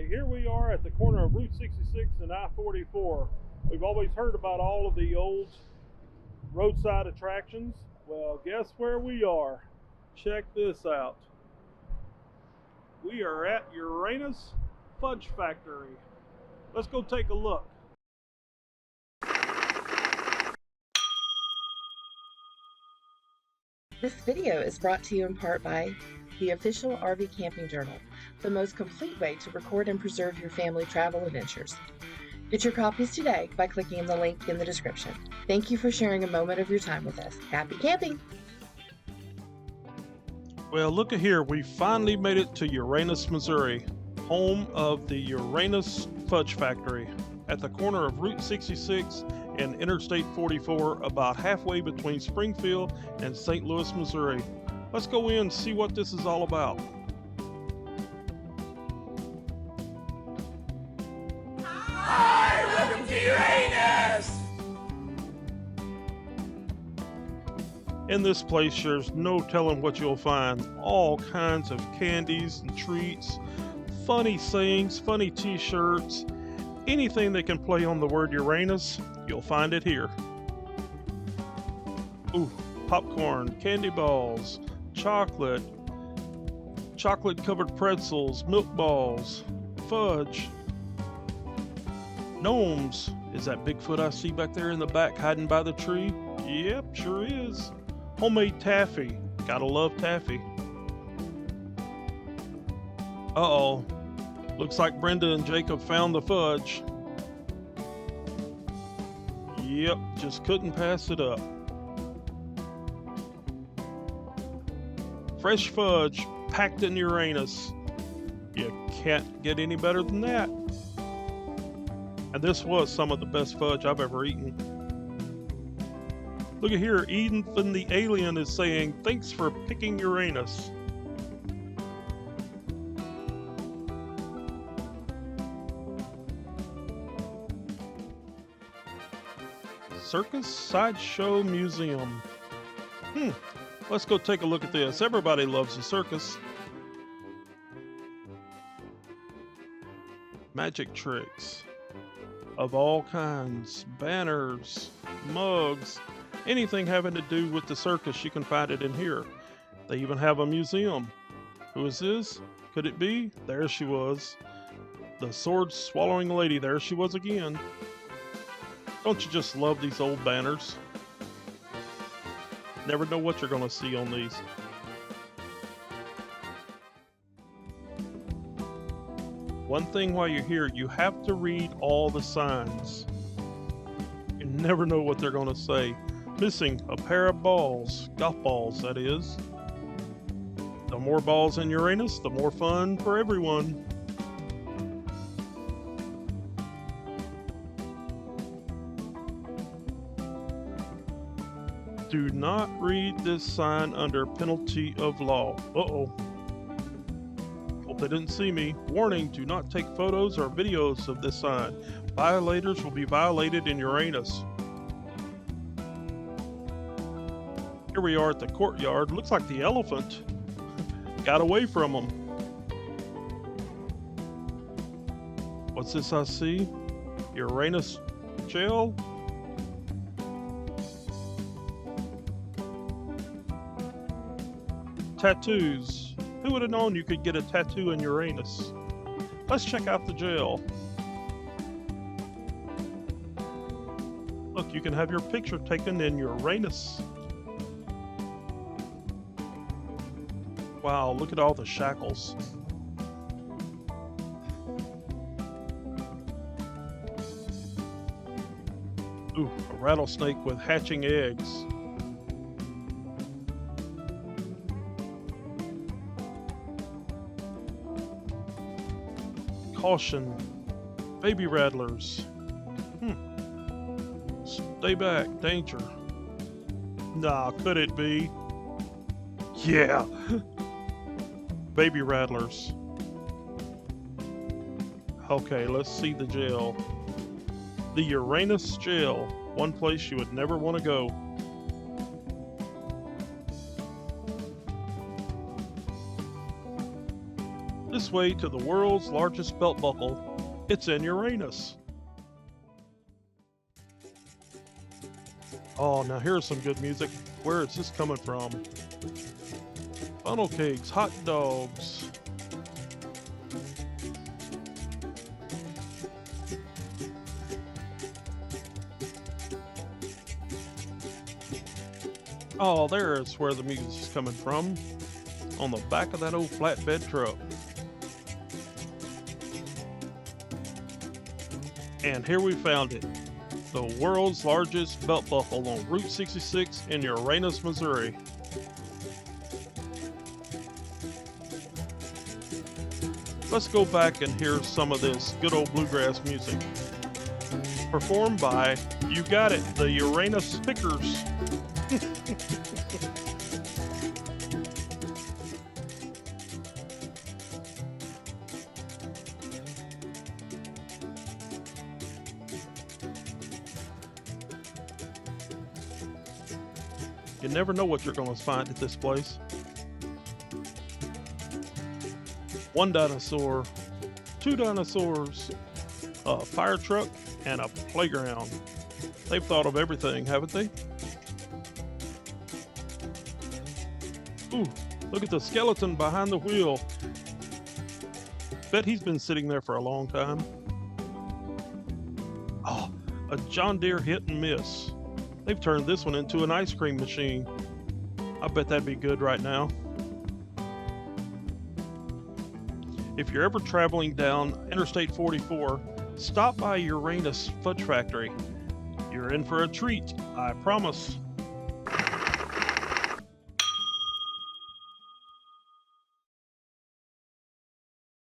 Okay, here we are at the corner of Route 66 and I-44. We've always heard about all of the old roadside attractions. Well, guess where we are? Check this out. We are at Uranus Fudge Factory. Let's go take a look. This video is brought to you in part by the official RV Camping Journal, the most complete way to record and preserve your family travel adventures. Get your copies today by clicking the link in the description. Thank you for sharing a moment of your time with us. Happy camping! Well, look at here. We finally made it to Uranus, Missouri, home of the Uranus Fudge Factory, at the corner of Route 66 and Interstate 44, about halfway between Springfield and St. Louis, Missouri. Let's go in and see what this is all about. Hi, welcome to Uranus! In this place, there's no telling what you'll find. All kinds of candies and treats, funny sayings, funny t-shirts, anything that can play on the word Uranus, you'll find it here. Ooh, popcorn, candy balls, chocolate covered pretzels, milk balls, fudge, gnomes. Is that Bigfoot I see back there in the back hiding by the tree? Yep, sure is. Homemade taffy. Gotta love taffy. Uh-oh. Looks like Brenda and Jacob found the fudge. Yep, just couldn't pass it up. Fresh fudge packed in Uranus. You can't get any better than that. And this was some of the best fudge I've ever eaten. Look at here, Ethan the alien is saying, "Thanks for picking Uranus." Circus Sideshow Museum. Let's go take a look at this. Everybody loves a circus. Magic tricks of all kinds, banners, mugs, anything having to do with the circus, you can find it in here. They even have a museum. Who is this? Could it be? There she was. The sword-swallowing lady. There she was again. Don't you just love these old banners? Never know what you're going to see on these. One thing while you're here, you have to read all the signs. You never know what they're going to say. Missing a pair of balls, golf balls that is. The more balls in Uranus, the more fun for everyone. Do not read this sign under penalty of law. Uh-oh. Hope they didn't see me. Warning, do not take photos or videos of this sign. Violators will be violated in Uranus. Here we are at the courtyard. Looks like the elephant got away from them. What's this I see? Uranus jail? Tattoos. Who would have known you could get a tattoo in Uranus? Let's check out the jail. Look, you can have your picture taken in Uranus. Wow, look at all the shackles. Ooh, a rattlesnake with hatching eggs. Caution, baby rattlers. Stay back, danger. Nah, could it be? Yeah. Baby rattlers. Okay, let's see the jail. The Uranus jail. One place you would never want to go. This way to the world's largest belt buckle. It's in Uranus. Oh, now here's some good music. Where is this coming from? Funnel cakes, hot dogs. Oh, there's where the music's coming from. On the back of that old flatbed truck. And here we found it. The world's largest belt buckle on Route 66 in Uranus, Missouri. Let's go back and hear some of this good old bluegrass music. Performed by, you got it, the Uranus Pickers. You never know what you're going to find at this place. One dinosaur, two dinosaurs, a fire truck, and a playground. They've thought of everything, haven't they? Ooh, look at the skeleton behind the wheel. Bet he's been sitting there for a long time. Oh, a John Deere hit and miss. They've turned this one into an ice cream machine. I bet that'd be good right now. If you're ever traveling down Interstate 44, stop by Uranus Fudge Factory. You're in for a treat, I promise.